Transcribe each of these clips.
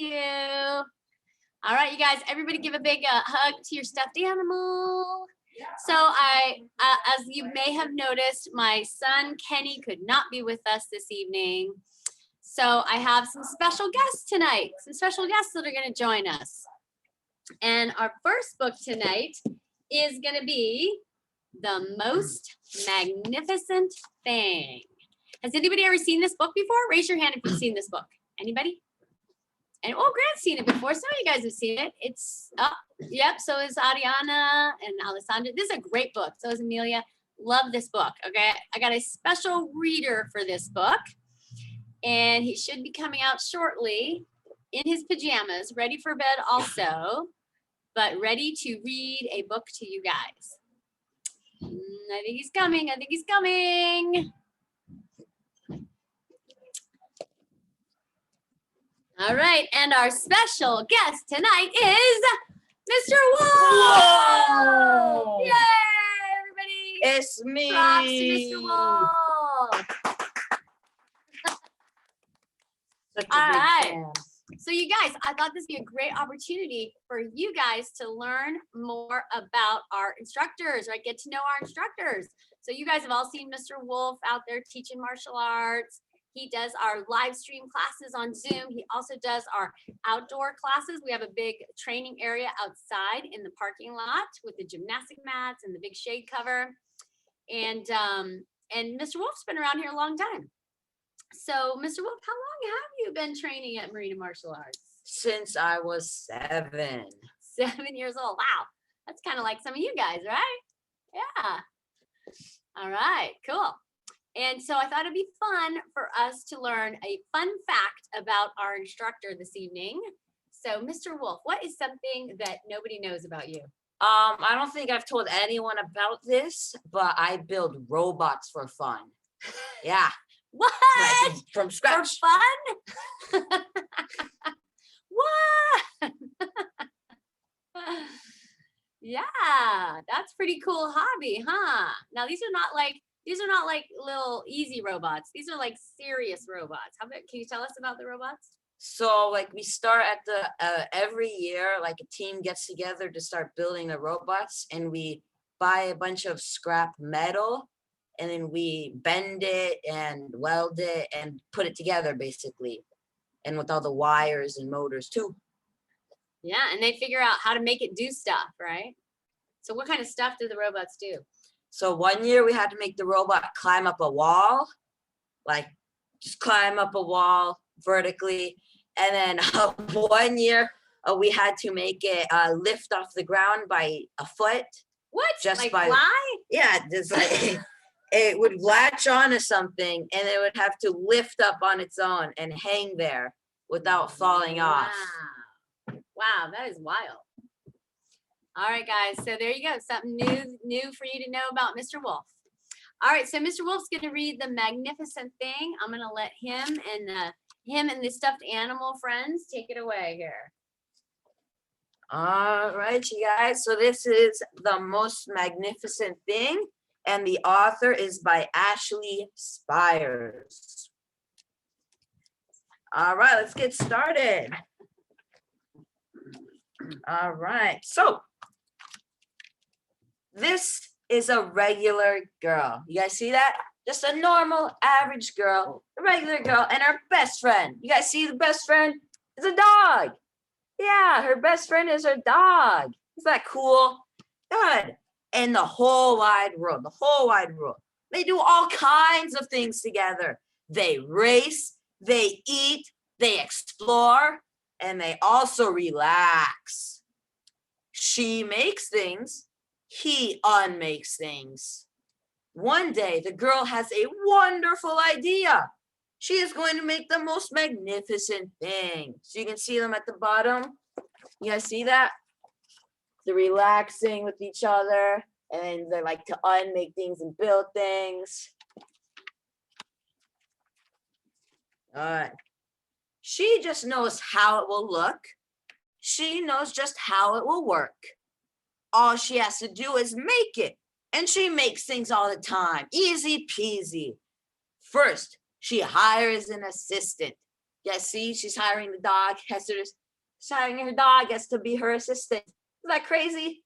you. All right, you guys, everybody give a big hug to your stuffed animal. So as you may have noticed, my son Kenny could not be with us this evening. So I have some special guests tonight, some special guests that are going to join us. And our first book tonight is going to be The Most Magnificent Thing. Has anybody ever seen this book before? Raise your hand if you've seen this book. Anybody? And oh, Grant's seen it before. Some of you guys have seen it. It's yep. So is Ariana and Alessandra. This is a great book. So is Amelia. Love this book. Okay, I got a special reader for this book, and he should be coming out shortly in his pajamas, ready for bed also, but ready to read a book to you guys. I think he's coming. I think he's coming. All right, and our special guest tonight is Mr. Wolf. Whoa! Yay, everybody. It's me. Props to Mr. Wolf. Such a All big right. fan. So you guys, I thought this would be a great opportunity for you guys to learn more about our instructors, right? Get to know our instructors. So you guys have all seen Mr. Wolf out there teaching martial arts. He does our live stream classes on Zoom. He also does our outdoor classes. We have a big training area outside in the parking lot with the gymnastic mats and the big shade cover. And Mr. Wolf's been around here a long time. So Mr. Wolf, how long have you been training at Marina Martial Arts? Since I was 7. 7 years old. Wow. That's kind of like some of you guys, right? Yeah. All right, cool. And so I thought it'd be fun for us to learn a fun fact about our instructor this evening. So Mr. Wolf, what is something that nobody knows about you? I don't think I've told anyone about this, but I build robots for fun. Yeah. What? Like from For scratch. fun? What? Yeah, that's pretty cool hobby, huh? Now these are not like little easy robots. These are like serious robots. Can you tell us about the robots? So like we start at the every year, like a team gets together to start building the robots, and we buy a bunch of scrap metal, and then we bend it and weld it and put it together basically, and with all the wires and motors too. Yeah, and they figure out how to make it do stuff, right? So what kind of stuff do the robots do? So one year we had to make the robot climb up a wall, like just climb up a wall vertically. And then one year we had to make it lift off the ground by a foot. What? Just like by fly? Yeah, just like it would latch onto something and it would have to lift up on its own and hang there without falling off. Wow, that is wild. All right, guys. So there you go. Something new for you to know about Mr. Wolf. All right, so Mr. Wolf's going to read The Magnificent Thing. I'm going to let him and the stuffed animal friends take it away here. All right, you guys. So this is The Most Magnificent Thing, and the author is by Ashley Spires. All right, let's get started. All right, so this is a regular girl. You guys see that? Just a normal, average girl, a regular girl, and her best friend. You guys see the best friend? It's a dog. Yeah, her best friend is her dog. Isn't that cool? Good. And the whole wide world, they do all kinds of things together. They race, they eat, they explore, and they also relax. She makes things, he unmakes things. One day, the girl has a wonderful idea. She is going to make the most magnificent thing. So you can see them at the bottom. You guys see that? They're relaxing with each other, and they like to unmake things and build things. All right. She just knows how it will look. She knows just how it will work. All she has to do is make it. And she makes things all the time. Easy peasy. First, she hires an assistant. Yeah, see, she's hiring the dog. She's hiring her dog as to be her assistant. Isn't that crazy?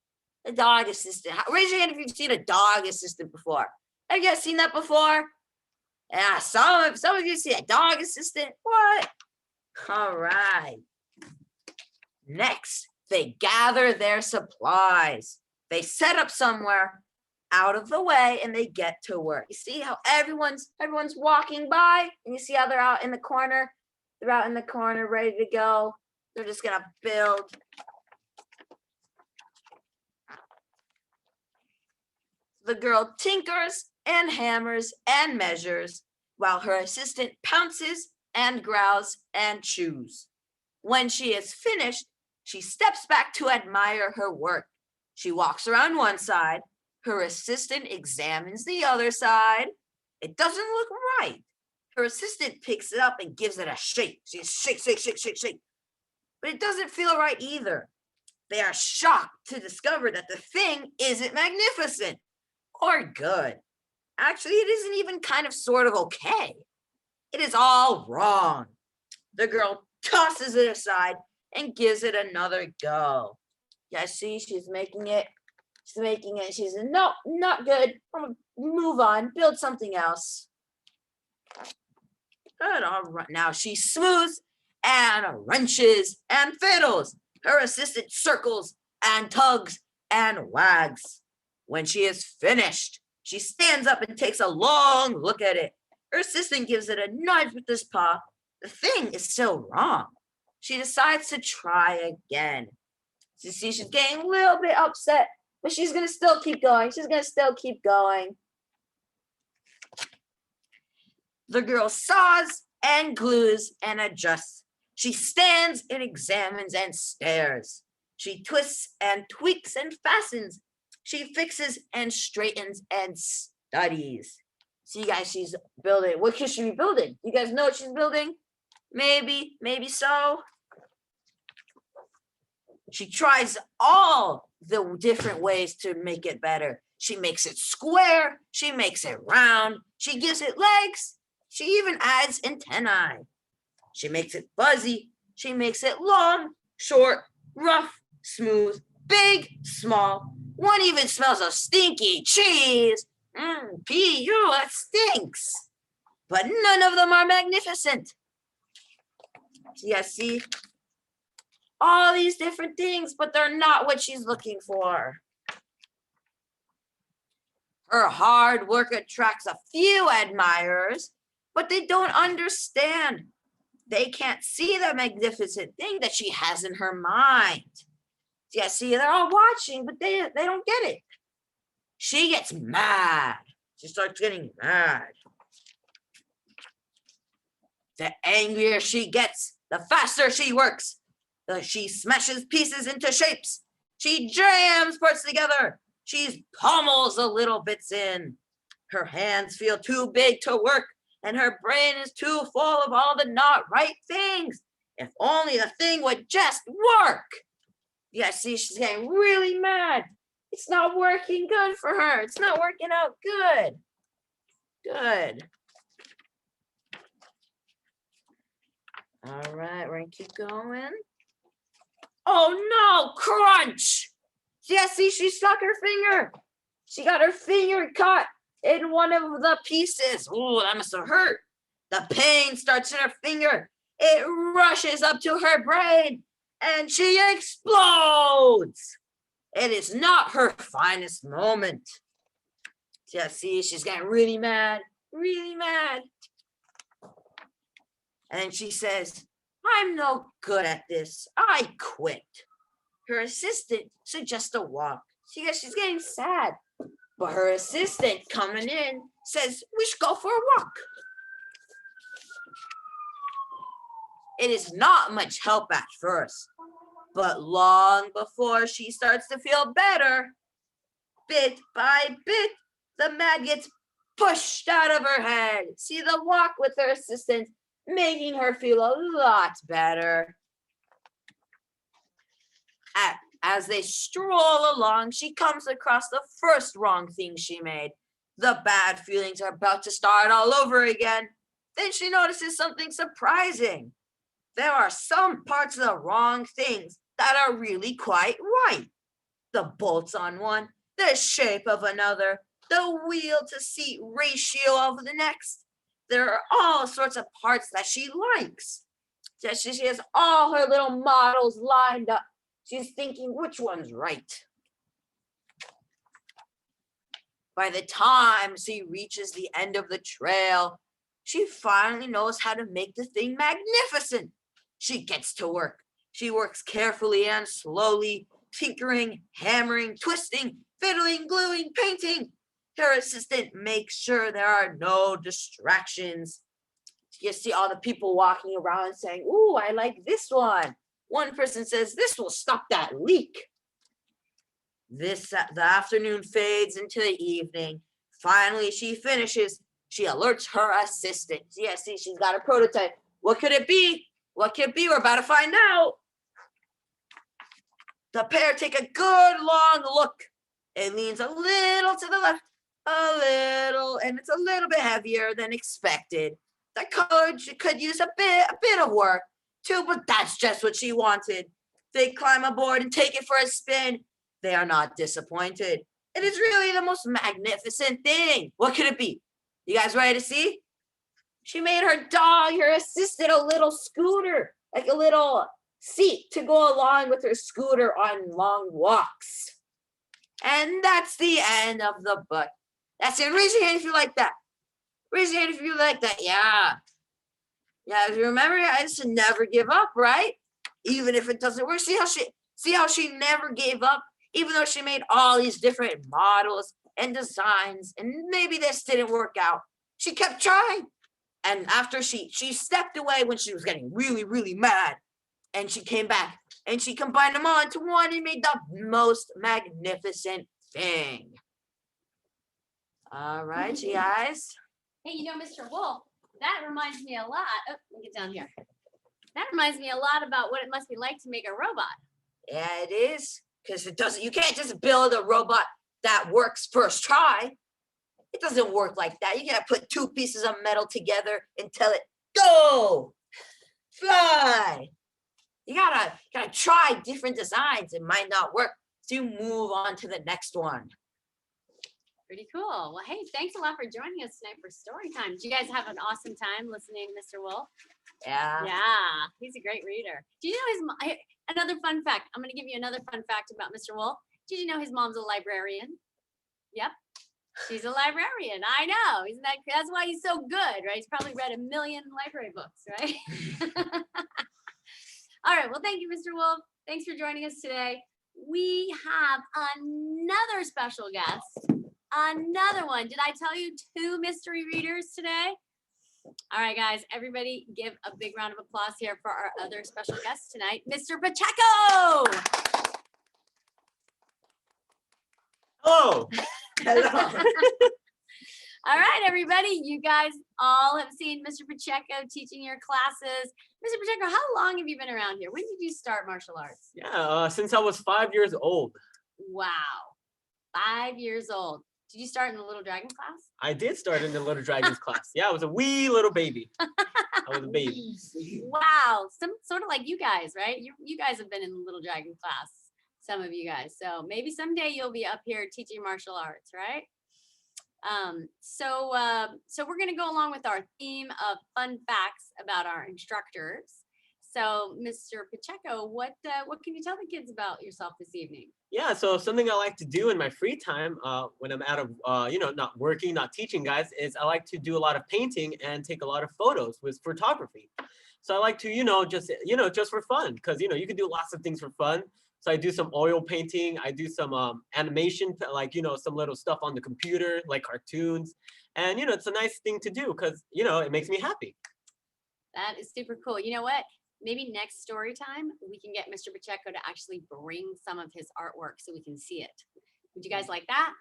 A dog assistant. Raise your hand if you've seen a dog assistant before. Have you guys seen that before? Yeah, some of you see a dog assistant. What? All right. Next, they gather their supplies. They set up somewhere out of the way and they get to work. You see how everyone's walking by, and you see how they're out in the corner. They're out in the corner ready to go. They're just gonna build. The girl tinkers and hammers and measures while her assistant pounces and growls and chews. When she is finished, she steps back to admire her work. She walks around one side. Her assistant examines the other side. It doesn't look right. Her assistant picks it up and gives it a shake. She shake, shake, shake, shake, shake. But it doesn't feel right either. They are shocked to discover that the thing isn't magnificent or good. Actually, it isn't even kind of sort of okay. It is all wrong. The girl tosses it aside and gives it another go. Yeah, see, she's making it. She's no, not good. I'm gonna move on, build something else. Good, all right. Now she smooths and wrenches and fiddles. Her assistant circles and tugs and wags. When she is finished, she stands up and takes a long look at it. Her assistant gives it a nudge with his paw. The thing is still wrong. She decides to try again. You see, she's getting a little bit upset, but she's going to still keep going. The girl saws and glues and adjusts. She stands and examines and stares. She twists and tweaks and fastens. She fixes and straightens and studies. See, guys, she's building. What could she be building? You guys know what she's building? Maybe so. She tries all the different ways to make it better. She makes it square. She makes it round. She gives it legs. She even adds antennae. She makes it fuzzy. She makes it long, short, rough, smooth, big, small. One even smells of stinky cheese. P.U., that stinks. But none of them are magnificent. Yeah, see? All these different things, but they're not what she's looking for. Her hard work attracts a few admirers, but they don't understand. They can't see the magnificent thing that she has in her mind. Yeah, see, they're all watching, but they don't get it. She gets mad. She starts getting mad. The angrier she gets, the faster she works. She smashes pieces into shapes. She jams parts together. She pummels the little bits in. Her hands feel too big to work, and her brain is too full of all the not right things. If only the thing would just work. Yeah, see, she's getting really mad. It's not working good for her. It's not working out good. Good. All right, we're gonna keep going. Oh no, crunch! Yeah, see, she stuck her finger. She got her finger caught in one of the pieces. Ooh, that must have hurt. The pain starts in her finger. It rushes up to her brain and she explodes. It is not her finest moment. Yeah, see, she's getting really mad. And then she says, I'm no good at this. I quit. Her assistant suggests a walk. See, she's getting sad. But her assistant coming in says, we should go for a walk. It is not much help at first. But long before she starts to feel better, bit by bit, the mat gets pushed out of her head. See, the walk with her assistant making her feel a lot better. As they stroll along, she comes across the first wrong thing she made. The bad feelings are about to start all over again. Then she notices something surprising. there are some parts of the wrong things that are really quite right. The bolts on one, the shape of another, the wheel to seat ratio of the next. There are all sorts of parts that she likes. She has all her little models lined up. She's thinking which one's right. By the time she reaches the end of the trail, she finally knows how to make the thing magnificent. She gets to work. She works carefully and slowly, tinkering, hammering, twisting, fiddling, gluing, painting. Her assistant makes sure there are no distractions. You see all the people walking around saying, "Ooh, I like this one." One person says, "This will stop that leak." The afternoon fades into the evening. Finally, she finishes. She alerts her assistant. Yeah, see, she's got a prototype. What could it be? What could it be? We're about to find out. The pair take a good long look. It leans a little to the left, a little, and it's a little bit heavier than expected. The color could use a bit of work too, but that's just what she wanted. They climb aboard and take it for a spin. They are not disappointed. It is really the most magnificent thing. What could it be? You guys ready to see? She made her dog, her assistant, a little scooter, like a little seat to go along with her scooter on long walks. And that's the end of the book. That's it. Raise your hand if you like that. Raise your hand if you like that. Yeah. Yeah, if you remember, I should never give up, right? Even if it doesn't work. See how she never gave up, even though she made all these different models and designs, and maybe this didn't work out. She kept trying. And after she stepped away when she was getting really, really mad, and she came back and she combined them all into one and made the most magnificent thing. All right, you guys. Hey, Mr. Wolf, that reminds me a lot. Oh, let me get down here. That reminds me a lot about what it must be like to make a robot. Yeah, it is. Because you can't just build a robot that works first try. It doesn't work like that. You gotta put two pieces of metal together and tell it, go, fly. You gotta try different designs. It might not work. So you move on to the next one. Pretty cool. Well, hey, thanks a lot for joining us tonight for story time. Did you guys have an awesome time listening to Mr. Wolf? Yeah. Yeah, he's a great reader. Do you know another fun fact? I'm going to give you another fun fact about Mr. Wolf. Did you know his mom's a librarian? Yep. She's a librarian. I know. Isn't that's why he's so good, right? He's probably read 1 million library books, right? All right. Well, thank you, Mr. Wolf. Thanks for joining us today. We have another special guest. Another one. Did I tell you 2 mystery readers today? All right, guys, everybody give a big round of applause here for our other special guest tonight, Mr. Pacheco. Hello. Hello. All right, everybody, you guys all have seen Mr. Pacheco teaching your classes. Mr. Pacheco, how long have you been around here? When did you start martial arts? Yeah, since I was 5 years old. Wow, 5 years old. Did you start in the Little Dragon class? I did start in the Little Dragons class. Yeah, I was a wee little baby. I was a baby. Wow, sort of like you guys, right? You guys have been in the Little Dragon class, some of you guys. So maybe someday you'll be up here teaching martial arts, right? So we're going to go along with our theme of fun facts about our instructors. So, Mr. Pacheco, what can you tell the kids about yourself this evening? Yeah, so something I like to do in my free time when I'm out of, not working, not teaching guys, is I like to do a lot of painting and take a lot of photos with photography. So I like to, just for fun, because, you can do lots of things for fun. So I do some oil painting. I do some animation, like, some little stuff on the computer, like cartoons. And, it's a nice thing to do because, it makes me happy. That is super cool. You know what? Maybe next story time, we can get Mr. Pacheco to actually bring some of his artwork so we can see it. Would you guys like that?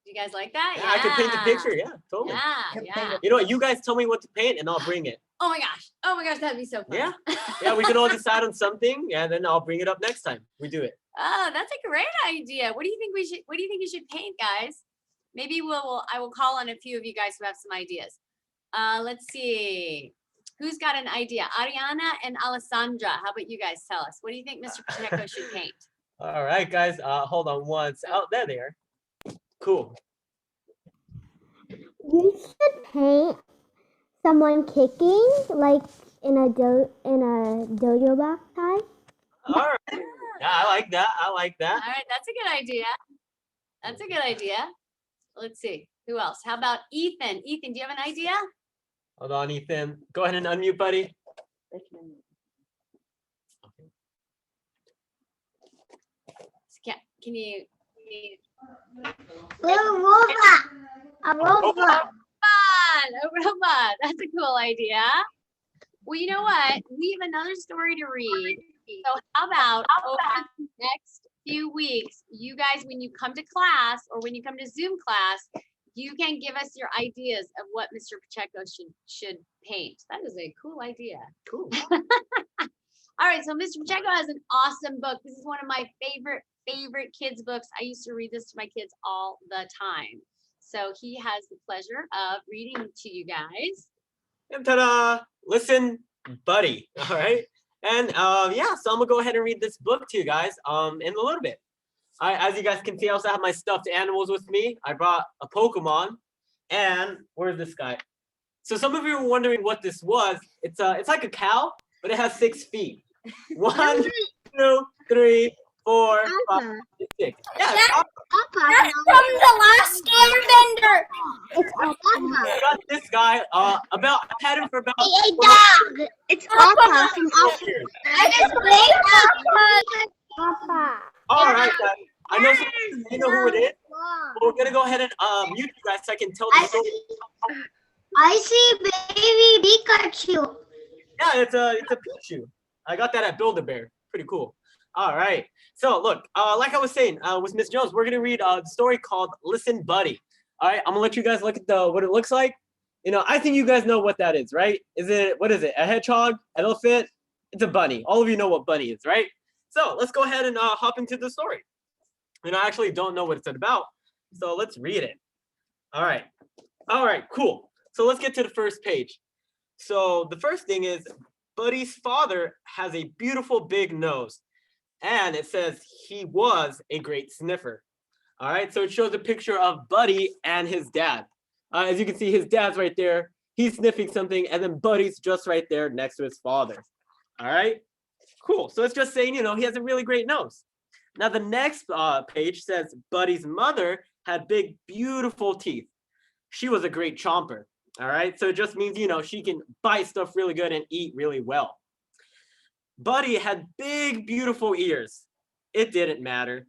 Do you guys like that? Yeah, I could paint a picture. Yeah, totally. Yeah. You know what? You guys tell me what to paint and I'll bring it. Oh my gosh, that'd be so fun. Yeah, we can all decide on something and then I'll bring it up next time we do it. Oh, that's a great idea. What do you think you should paint, guys? Maybe I will call on a few of you guys who have some ideas. Let's see. Who's got an idea? Ariana and Alessandra. How about you guys tell us? What do you think Mr. Pacheco should paint? All right, guys. Hold on once. Oh, there they are. Cool. You should paint someone kicking, like in a dojo box type. All right. Yeah, I like that. I like All that. right, that's a good idea. That's a good idea. Let's see. Who else? How about Ethan? Ethan, do you have an idea? Hold on, Ethan. Go ahead and unmute, buddy. Can you Little robot. A robot. a robot. That's a cool idea. Well, you know what? We have another story to read. So how about over the next few weeks, you guys, when you come to class or when you come to Zoom class, you can give us your ideas of what Mr. Pacheco should paint. That is a cool idea. Cool. All right, so Mr. Pacheco has an awesome book. This is one of my favorite kids books. I used to read this to my kids all the time. So he has the pleasure of reading to you guys. And ta-da! Listen, buddy. All right. And yeah, so I'm gonna go ahead and read this book to you guys in a little bit. As you guys can see, I also have my stuffed animals with me. I brought a Pokemon, and where's this guy? So some of you were wondering what this was. It's like a cow, but it has 6 feet. 1, 2, 3, 4, 5, 6. Yeah, it's Papa. That's from the last airbender. It's Papa. I got this guy. I had him for about. Hey, dog. It's Papa from years. Papa. All right, guys. I know some of you know who it is. But we're gonna go ahead and mute you guys so I can tell the story. I see baby Pikachu. Yeah, it's a Pichu. I got that at Build-A-Bear. Pretty cool. All right. So look, like I was saying, with Miss Jones, we're gonna read a story called "Listen, Buddy." All right, I'm gonna let you guys look at what it looks like. You know, I think you guys know what that is, right? What is it? A hedgehog? Elephant? It's a bunny. All of you know what bunny is, right? So let's go ahead and hop into the story. And I actually don't know what it's about, so let's read it. All right, cool. So let's get to the first page. So the first thing is Buddy's father has a beautiful big nose, and it says he was a great sniffer. All right, so it shows a picture of Buddy and his dad. As you can see, his dad's right there. He's sniffing something, and then Buddy's just right there next to his father. All right, cool. So it's just saying, you know, he has a really great nose. Now the next page says Buddy's mother had big, beautiful teeth. She was a great chomper. All right, so it just means, you know, she can bite stuff really good and eat really well. Buddy had big, beautiful ears. It didn't matter.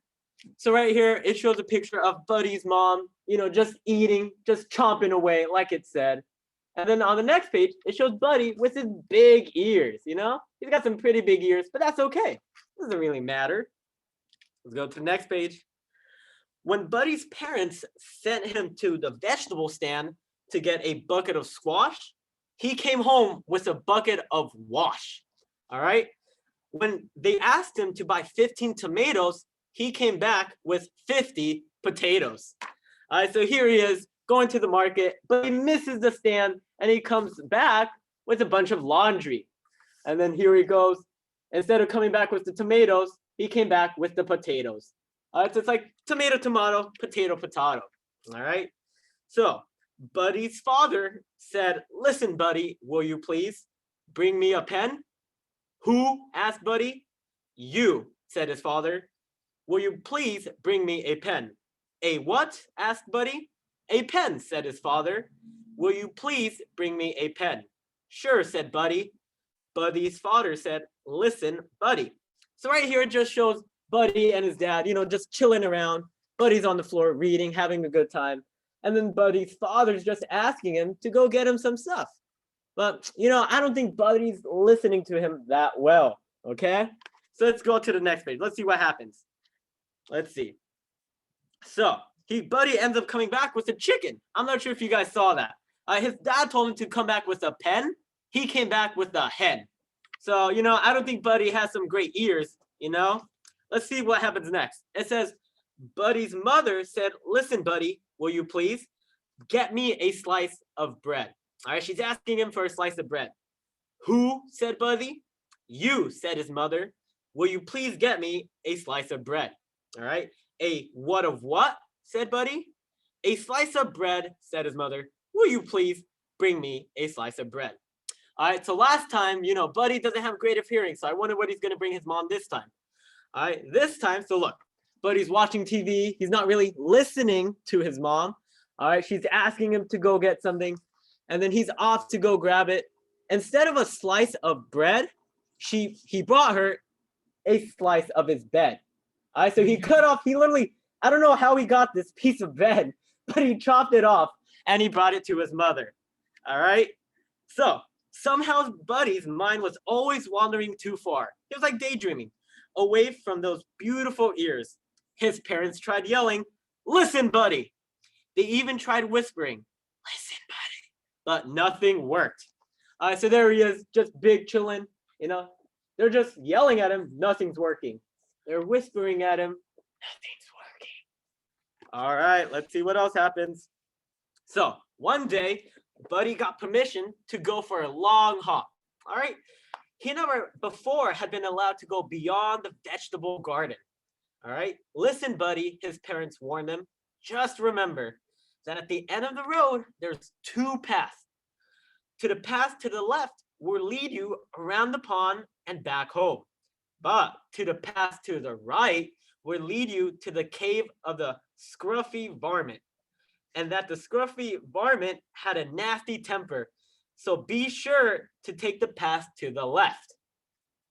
So right here, it shows a picture of Buddy's mom, you know, just eating, just chomping away, like it said. And then on the next page, it shows Buddy with his big ears, you know? He's got some pretty big ears, but that's okay. Doesn't really matter. Let's go to the next page. When Buddy's parents sent him to the vegetable stand to get a bucket of squash, he came home with a bucket of wash. All right. When they asked him to buy 15 tomatoes, he came back with 50 potatoes. All right, so here he is going to the market, but he misses the stand and he comes back with a bunch of laundry. And then here he goes. Instead of coming back with the tomatoes, he came back with the potatoes. All right, so it's like tomato, tomato, potato, potato. All right. So Buddy's father said, "Listen, Buddy, will you please bring me a pen?" "Who?" asked Buddy. "You," said his father. "Will you please bring me a pen?" "A what?" asked Buddy. "A pen," said his father. "Will you please bring me a pen?" "Sure," said Buddy. Buddy's father said, "Listen, Buddy." So right here, it just shows Buddy and his dad, you know, just chilling around. Buddy's on the floor reading, having a good time. And then Buddy's father's just asking him to go get him some stuff. But, you know, I don't think Buddy's listening to him that well, okay? So let's go to the next page. Let's see what happens. Let's see. So Buddy ends up coming back with a chicken. I'm not sure if you guys saw that. His dad told him to come back with a pen. He came back with a hen. So, you know, I don't think Buddy has some great ears, you know? Let's see what happens next. It says, Buddy's mother said, "Listen, Buddy, will you please get me a slice of bread?" All right, she's asking him for a slice of bread. Who? Said Buddy. You, said his mother. Will you please get me a slice of bread? All right. A what of what? Said Buddy. A slice of bread, said his mother. Will you please bring me a slice of bread? All right, so last time, Buddy doesn't have great of hearing, so I wonder what he's going to bring his mom this time. All right, this time, so look, Buddy's watching TV. He's not really listening to his mom. All right, she's asking him to go get something, and then he's off to go grab it. Instead of a slice of bread, he brought her a slice of his bed. All right, so he literally, I don't know how he got this piece of bread, but he chopped it off and he brought it to his mother. All right, so somehow Buddy's mind was always wandering too far. He was like daydreaming, away from those beautiful ears. His parents tried yelling, "Listen, Buddy." They even tried whispering, "Listen, Buddy," but nothing worked. So there he is, just big chilling, They're just yelling at him, nothing's working. They're whispering at him, nothing's working. All right, let's see what else happens. So one day, Buddy got permission to go for a long hop. All right, he never before had been allowed to go beyond the vegetable garden. All right, listen, Buddy, his parents warned him. Just remember that at the end of the road, there's two paths. To the path to the left will lead you around the pond and back home. But to the path to the right will lead you to the cave of the scruffy varmint. And that the scruffy varmint had a nasty temper. So be sure to take the path to the left.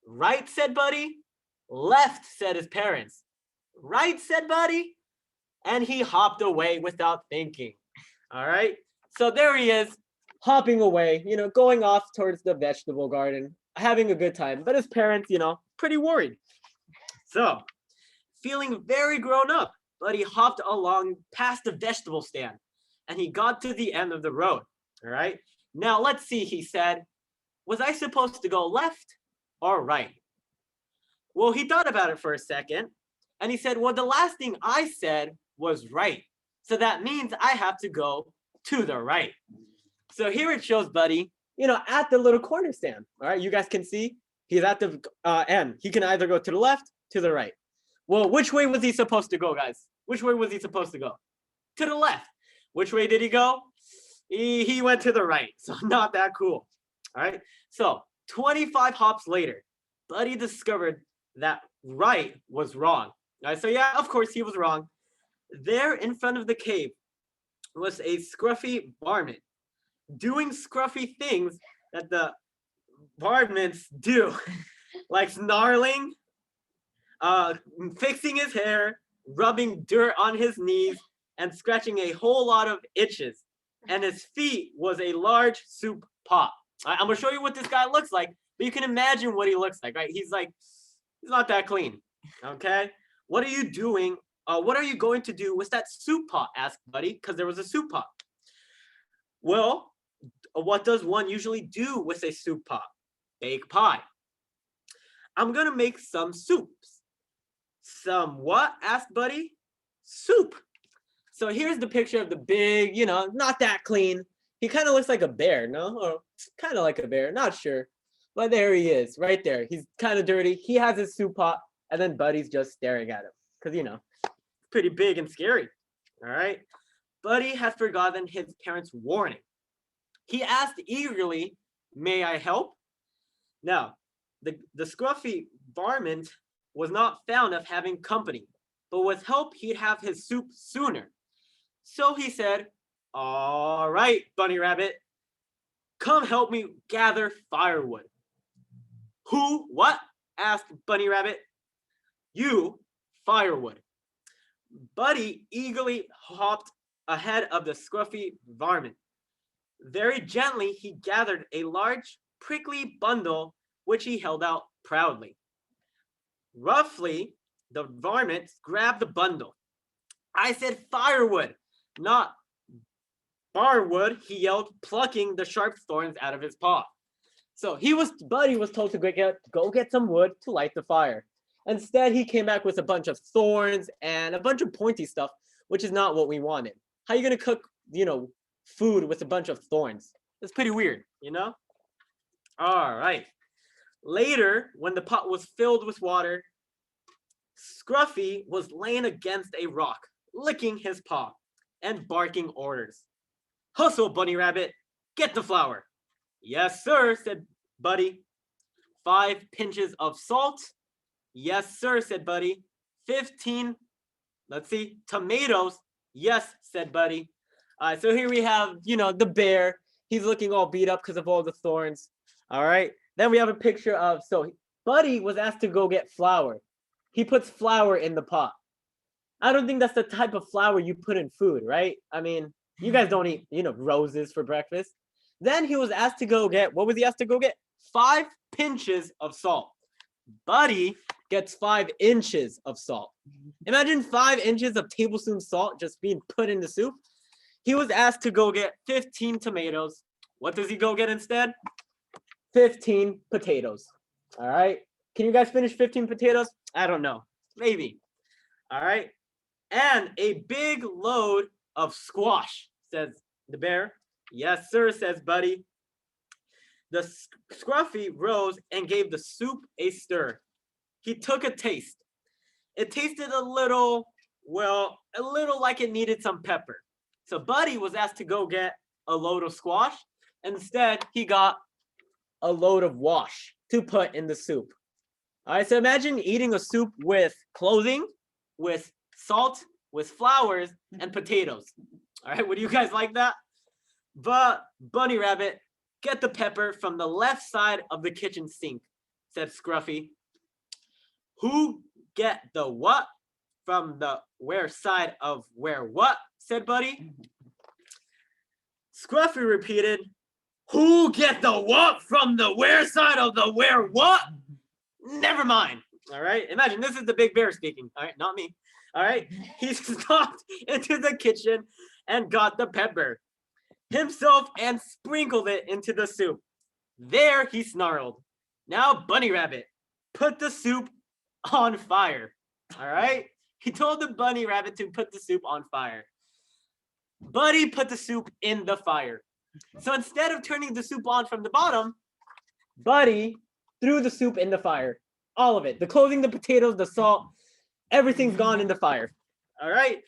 Right, said Buddy. Left, said his parents. Right, said Buddy. And he hopped away without thinking. All right. So there he is, hopping away, going off towards the vegetable garden, having a good time. But his parents, pretty worried. So, feeling very grown up, Buddy hopped along past the vegetable stand and he got to the end of the road. All right. Now let's see, he said, was I supposed to go left or right? Well, he thought about it for a second and he said, well, the last thing I said was right. So that means I have to go to the right. So here it shows Buddy, at the little corner stand. All right, you guys can see he's at the end. He can either go to the left, to the right. Well, which way was he supposed to go, guys? Which way was he supposed to go? To the left. Which way did he go? He went to the right. So not that cool. All right. So 25 hops later, Buddy discovered that right was wrong. All right. So yeah, of course he was wrong. There in front of the cave was a scruffy varmint doing scruffy things that the varmints do, like snarling, fixing his hair, rubbing dirt on his knees, and scratching a whole lot of itches. And his feet was a large soup pot. I'm gonna show you what this guy looks like, but you can imagine what he looks like, right? He's not that clean, okay? What are you doing? What are you going to do with that soup pot? Asked Buddy, because there was a soup pot. Well, what does one usually do with a soup pot? Bake pie. I'm gonna make some soups. Some what? Asked Buddy. Soup. So here's the picture of the big, not that clean. He kind of looks like a bear, no? Or kind of like a bear, not sure. But there he is, right there. He's kind of dirty. He has his soup pot, and then Buddy's just staring at him. Because, pretty big and scary. All right. Buddy had forgotten his parents' warning. He asked eagerly, "May I help?" Now, the scruffy varmint was not fond of having company, but with help he'd have his soup sooner. So he said, "All right, Bunny Rabbit, come help me gather firewood." Who? What? Asked Bunny Rabbit. You, firewood. Buddy eagerly hopped ahead of the scruffy varmint. Very gently, he gathered a large, prickly bundle, which he held out proudly. Roughly, the varmint grabbed the bundle. "I said firewood, not barwood," he yelled, plucking the sharp thorns out of his paw. So Buddy was told to go get some wood to light the fire. Instead, he came back with a bunch of thorns and a bunch of pointy stuff, which is not what we wanted. How are you gonna cook, food with a bunch of thorns? That's pretty weird, All right. Later, when the pot was filled with water, Scruffy was laying against a rock, licking his paw and barking orders. Hustle, Bunny Rabbit. Get the flour. Yes, sir, said Buddy. 5 pinches of salt. Yes, sir, said Buddy. 15, let's see, tomatoes. Yes, said Buddy. All right, so here we have, the bear. He's looking all beat up because of all the thorns. All right, then we have a picture of, so Buddy was asked to go get flour. He puts flour in the pot. I don't think that's the type of flour you put in food, right? I mean, you guys don't eat, roses for breakfast. Then he was asked to go get, what was he asked to go get? 5 pinches of salt. Buddy gets 5 inches of salt. Imagine 5 inches of tablespoon salt just being put in the soup. He was asked to go get 15 tomatoes. What does he go get instead? 15 potatoes. All right. Can you guys finish 15 potatoes? I don't know. Maybe. All right. And a big load of squash, says the bear. Yes, sir, says Buddy. The Scruffy rose and gave the soup a stir. He took a taste. It tasted a little like it needed some pepper. So Buddy was asked to go get a load of squash. Instead, he got a load of wash to put in the soup. All right, so imagine eating a soup with clothing, with salt, with flowers, and potatoes. All right, would you guys like that? But Bunny Rabbit, get the pepper from the left side of the kitchen sink, said Scruffy. Who get the what from the where side of where what, said Buddy. Scruffy repeated, who get the what from the where side of the where what? Never mind. All right, imagine this is the big bear speaking. All right, not me. All right, he stopped into the kitchen and got the pepper himself and sprinkled it into the soup. There he snarled, now Bunny Rabbit, put the soup on fire. All right, he told the Bunny Rabbit to put the soup on fire. Buddy put the soup in the fire. So instead of turning the soup on from the bottom, Buddy threw the soup in the fire. All of it. The clothing, the potatoes, the salt, everything's gone in the fire. All right?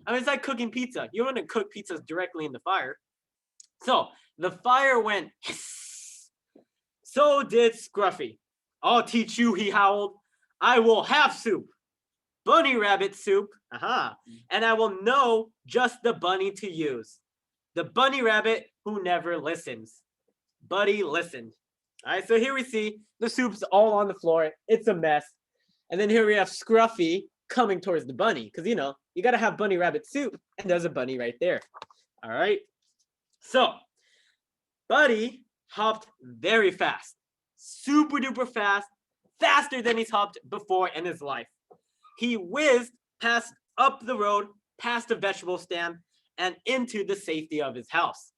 I mean, it's like cooking pizza. You don't want to cook pizzas directly in the fire. So the fire went hiss. So did Scruffy. I'll teach you, he howled. I will have soup. Bunny Rabbit soup. And I will know just the bunny to use. The Bunny Rabbit who never listens. Buddy listened. All right, so here we see the soup's all on the floor. It's a mess. And then here we have Scruffy coming towards the bunny. Because, you got to have Bunny Rabbit soup. And there's a bunny right there. All right. So, Buddy hopped very fast. Super duper fast. Faster than he's hopped before in his life. He whizzed past up the road, past a vegetable stand, and into the safety of his house.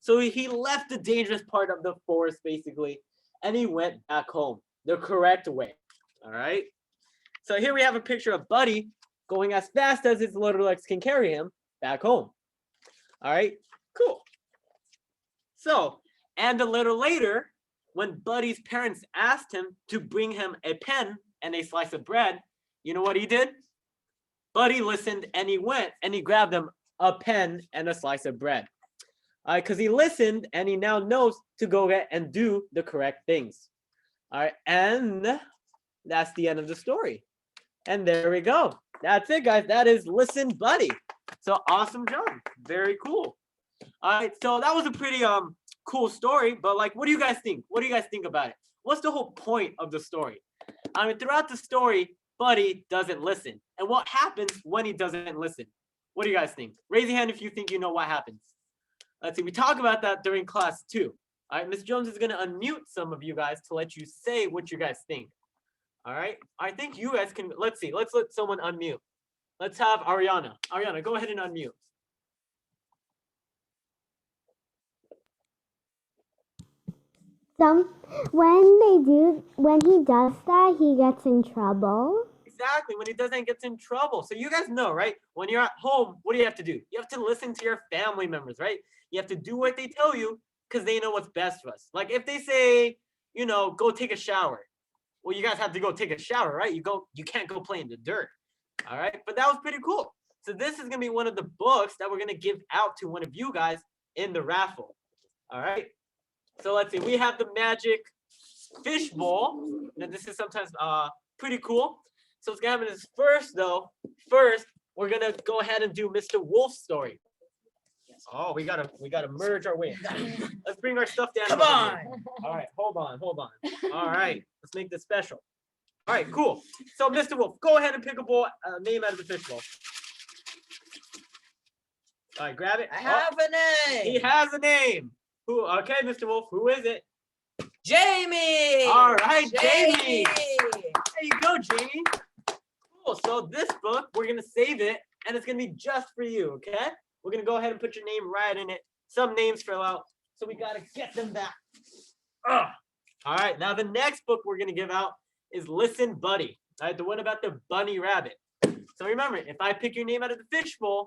So he left the dangerous part of the forest, basically, and he went back home the correct way. All right. So here we have a picture of Buddy going as fast as his little legs can carry him back home. All right. Cool. So, and a little later, when Buddy's parents asked him to bring him a pen and a slice of bread, you know what he did? Buddy listened and he went and he grabbed him a pen and a slice of bread. Because he listened and he now knows to go get and do the correct things. All right, and that's the end of the story. And there we go. That's it, guys. That is Listen Buddy. So awesome job. Very cool. All right, so that was a pretty cool story, but what do you guys think? What do you guys think about it? What's the whole point of the story? I mean, throughout the story, Buddy doesn't listen. And what happens when he doesn't listen? What do you guys think? Raise your hand if you think you know what happens. Let's see, we talk about that during class too. All right, Miss Jones is gonna unmute some of you guys to let you say what you guys think. All right, I think you guys can, let's see, let's let someone unmute. Let's have Ariana. Ariana, go ahead and unmute. When he does that, he gets in trouble. Exactly, when he doesn't get in trouble. So you guys know, right? When you're at home, what do you have to do? You have to listen to your family members, right? You have to do what they tell you because they know what's best for us. Like if they say, you know, go take a shower. Well, you guys have to go take a shower, right? You can't go play in the dirt. All right, but that was pretty cool. So this is gonna be one of the books that we're gonna give out to one of you guys in the raffle. All right. So let's see. We have the magic fish bowl. Now this is sometimes pretty cool. So what's gonna happen is first, we're gonna go ahead and do Mr. Wolf's story. Oh, we gotta merge our way. Let's bring our stuffed animals. Come in on. here. All right, hold on. All right, let's make this special. All right, cool. So Mr. Wolf, go ahead and pick a bowl, name out of the fish bowl. All right, grab it. I have a name. He has a name. Who? Okay, Mr. Wolf, who is it? Jamie. All right, Jamie. Jamie. There you go, Jamie. Cool. So this book, we're gonna save it, and it's gonna be just for you. Okay? We're gonna go ahead and put your name right in it. Some names fill out, so we gotta get them back. Ugh. All right. Now the next book we're gonna give out is Listen, Buddy. All right, the one about the bunny rabbit. So remember, if I pick your name out of the fishbowl,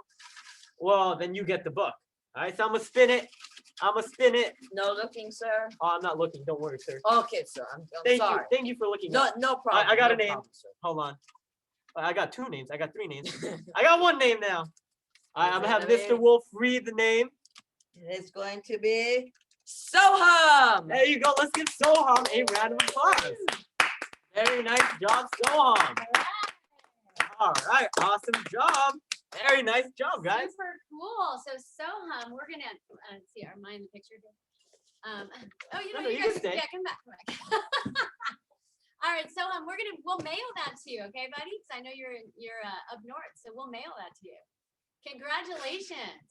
well, then you get the book. All right. So I'm gonna spin it. No looking, sir. Oh, I'm not looking. Don't worry, sir. Okay, sir. I'm Thank sorry. you. Thank you for looking. No, up. no problem. I got a no name. problem, sir. Hold on. I got 2 names. I got 3 names. I got 1 name now. All right, I'm gonna have Mr. Wolf read the name. It's going to be Soham. There you go. Let's give Soham a round of applause. Very nice job, Soham. All right, awesome job. Very nice job, guys. Super cool. So Soham, we're gonna see. Am I in the picture here? Oh, you know, No, you you can guys, stay. yeah, come back. All right, Soham, we'll mail that to you, okay, buddy? Because I know you're up north, so we'll mail that to you. Congratulations.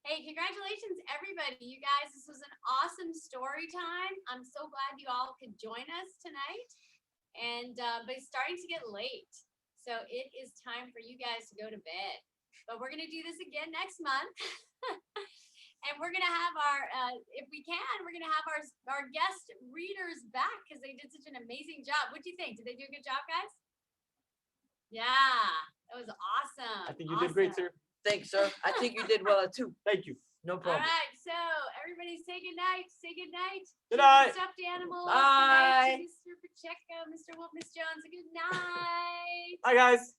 Hey, congratulations, everybody. You guys, this was an awesome story time. I'm so glad you all could join us tonight. And but it's starting to get late. So it is time for you guys to go to bed. But we're gonna do this again next month. And we're gonna have our, if we can, we're gonna have our guest readers back because they did such an amazing job. What do you think? Did they do a good job, guys? Yeah, that was awesome. I think you did great, Awesome. sir. Thanks, sir. I think you did well too. Thank you. No All problem. right, so everybody say good night. Say good night. Good to the night. Stuffed animals. Bye. Good night to Mr. Pacheco, Mr. Wolf, Miss Jones. Good night. Bye, guys.